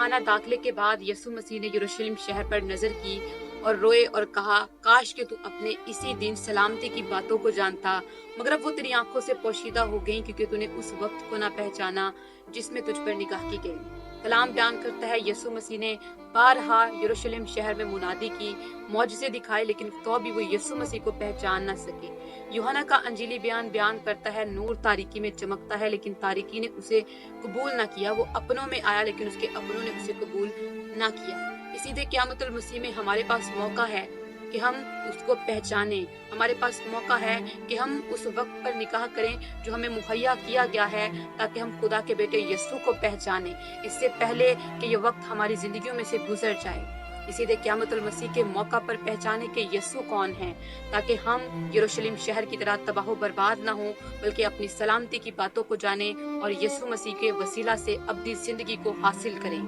खाना दाखिले के बाद यसु मसीह ने यरूशलेम शहर पर नजर की और रोए और कहा, काश कि तू अपने इसी दिन सलामती की बातों को जानता, मगर अब वो तेरी आंखों से पोशीदा हो गई क्योंकि तूने उस वक्त को ना पहचाना जिसमें तुझ पर निगाह की गई। कलाम बयान करता है, यसु मसीह ने बारहा यरूशलेम शहर में मुनादी की, मौजज़े दिखाए, लेकिन तो भी वो यसु मसीह को पहचान न सके। यूहन्ना का अंजीली बयान करता है, नूर तारीकी में चमकता है लेकिन तारीकी ने उसे कबूल न किया। वो अपनों में आया लेकिन उसके अपनों ने उसे कबूल न किया। इसीलिए क़यामतुल मसीह में हमारे पास मौका है कि हम उसको पहचाने। हमारे पास मौका है कि हम उस वक्त पर निगाह करें जो हमें मुहैया किया गया है, ताकि हम खुदा के बेटे यीशु को पहचाने इससे पहले कि ये वक्त हमारी जिंदगियों में से गुजर जाए। इसीलिए क़यामतुल मसीह के मौका पर पहचाने कि यीशु कौन है, ताकि हम यरूशलेम शहर की तरह तबाह बर्बाद ना हो, बल्कि अपनी सलामती की बातों को जाने और यीशु मसीह के वसीला से अब्दी जिंदगी को हासिल करें।